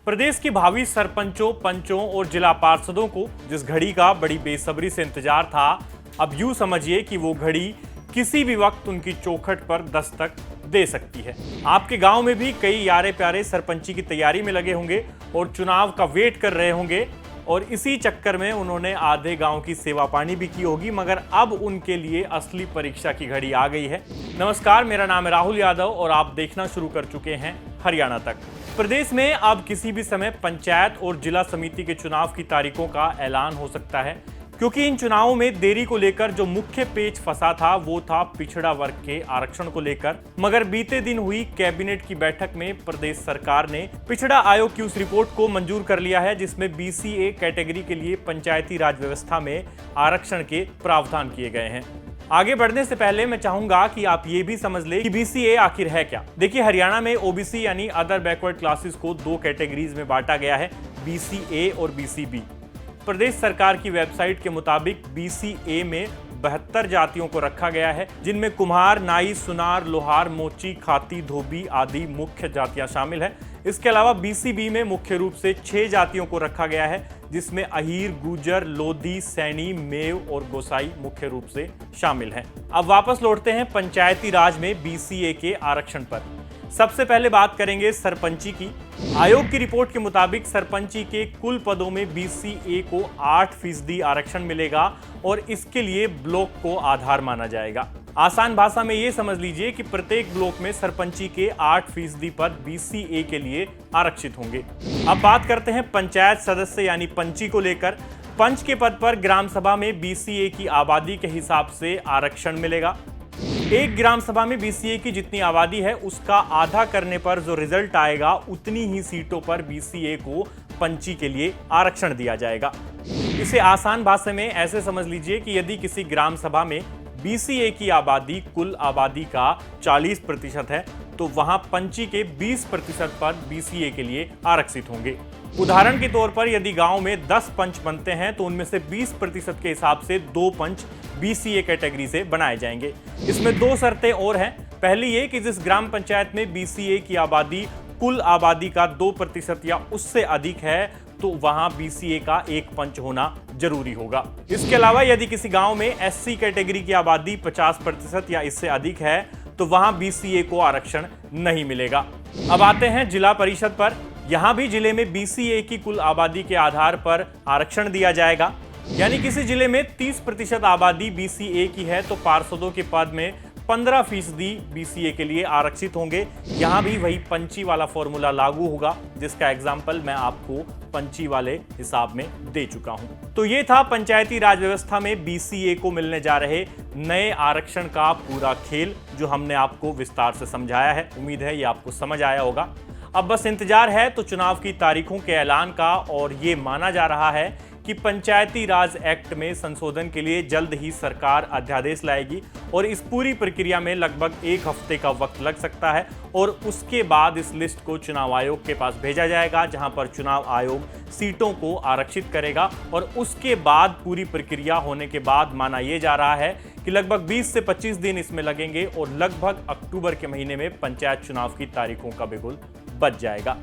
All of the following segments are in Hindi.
प्रदेश के भावी सरपंचों, पंचों और जिला पार्षदों को जिस घड़ी का बड़ी बेसब्री से इंतजार था, अब यूं समझिए कि वो घड़ी किसी भी वक्त उनकी चौखट पर दस्तक दे सकती है। आपके गांव में भी कई यारे प्यारे सरपंची की तैयारी में लगे होंगे और चुनाव का वेट कर रहे होंगे और इसी चक्कर में उन्होंने आधे गांव की सेवा पानी भी की होगी, मगर अब उनके लिए असली परीक्षा की घड़ी आ गई है। नमस्कार, मेरा नाम है राहुल यादव और आप देखना शुरू कर चुके हैं हरियाणा तक। प्रदेश में अब किसी भी समय पंचायत और जिला समिति के चुनाव की तारीखों का ऐलान हो सकता है, क्योंकि इन चुनावों में देरी को लेकर जो मुख्य पेच फंसा था वो था पिछड़ा वर्ग के आरक्षण को लेकर। मगर बीते दिन हुई कैबिनेट की बैठक में प्रदेश सरकार ने पिछड़ा आयोग की उस रिपोर्ट को मंजूर कर लिया है, जिसमें BCA कैटेगरी के लिए पंचायती राज व्यवस्था में आरक्षण के प्रावधान किए गए हैं। आगे बढ़ने से पहले मैं चाहूंगा कि आप ये भी समझ लें कि BCA आखिर है क्या। देखिए, हरियाणा में OBC यानी अदर बैकवर्ड क्लासेस को दो कैटेगरीज में बांटा गया है, BCA और BCB। प्रदेश सरकार की वेबसाइट के मुताबिक BCA में 72 जातियों को रखा गया है, जिनमें कुम्हार, नाई, सुनार, लोहार, मोची, खाती, धोबी आदि मुख्य जातियां शामिल हैं। इसके अलावा BCB में मुख्य रूप से 6 जातियों को रखा गया है, जिसमें अहीर, गुजर, लोधी, सैनी, मेव और गोसाई मुख्य रूप से शामिल हैं। अब वापस लौटते हैं पंचायती राज में BCA के आरक्षण पर। सबसे पहले बात करेंगे सरपंची की। आयोग की रिपोर्ट के मुताबिक सरपंची के कुल पदों में BCA को 8% आरक्षण मिलेगा और इसके लिए ब्लॉक को आधार माना जाएगा। आसान भाषा में ये समझ लीजिए कि प्रत्येक ब्लॉक में सरपंची के 8% पद BCA के लिए आरक्षित होंगे। अब बात करते हैं पंचायत सदस्य यानी पंची को लेकर। पंच के पद पर ग्राम सभा में BCA की आबादी के हिसाब से आरक्षण मिलेगा। एक ग्राम सभा में BCA की जितनी आबादी है उसका आधा करने पर जो रिजल्ट आएगा उतनी ही सीटों पर BCA को पंची के लिए आरक्षण दिया जाएगा। इसे आसान भाषा में ऐसे समझ लीजिए कि यदि किसी ग्राम सभा में BCA की आबादी कुल आबादी का 40% है तो वहां पंची के 20% पद BCA के लिए आरक्षित होंगे। उदाहरण के तौर पर यदि गांव में 10 पंच बनते हैं तो उनमें से 20% के हिसाब से 2 पंच BCA कैटेगरी से बनाए जाएंगे। इसमें 2 शर्तें और हैं। पहली ये कि जिस ग्राम पंचायत में BCA की आबादी कुल आबादी का 2% या उससे अधिक है तो वहां BCA का एक पंच होना जरूरी होगा। इसके अलावा यदि किसी गांव में SC कैटेगरी की आबादी 50% या इससे अधिक है तो वहां BCA को आरक्षण नहीं मिलेगा। अब आते हैं जिला परिषद पर। यहां भी जिले में BCA की कुल आबादी के आधार पर आरक्षण दिया जाएगा। यानी किसी जिले में 30% आबादी BCA की है तो पार्षदों के पद में 15% BCA के लिए आरक्षित होंगे। यहां भी वही पंची वाला फॉर्मूला लागू होगा, जिसका एग्जाम्पल मैं आपको पंची वाले हिसाब में दे चुका हूं। तो ये था पंचायती राज व्यवस्था में BCA को मिलने जा रहे नए आरक्षण का पूरा खेल, जो हमने आपको विस्तार से समझाया है। उम्मीद है ये आपको समझ आया होगा। अब बस इंतजार है तो चुनाव की तारीखों के ऐलान का, और ये माना जा रहा है कि पंचायती राज एक्ट में संशोधन के लिए जल्द ही सरकार अध्यादेश लाएगी और इस पूरी प्रक्रिया में लगभग 1 हफ्ते का वक्त लग सकता है और उसके बाद इस लिस्ट को चुनाव आयोग के पास भेजा जाएगा, जहां पर चुनाव आयोग सीटों को आरक्षित करेगा और उसके बाद पूरी प्रक्रिया होने के बाद माना यह जा रहा है कि लगभग 20 से 25 दिन इसमें लगेंगे और लगभग अक्टूबर के महीने में पंचायत चुनाव की तारीखों का बिगुल बच जाएगा।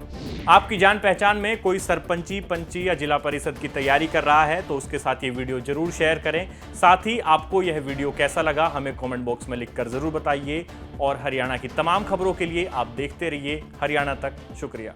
आपकी जान पहचान में कोई सरपंची, पंची या जिला परिषद की तैयारी कर रहा है तो उसके साथ ये वीडियो जरूर शेयर करें। साथ ही आपको यह वीडियो कैसा लगा हमें कमेंट बॉक्स में लिखकर जरूर बताइए और हरियाणा की तमाम खबरों के लिए आप देखते रहिए हरियाणा तक। शुक्रिया।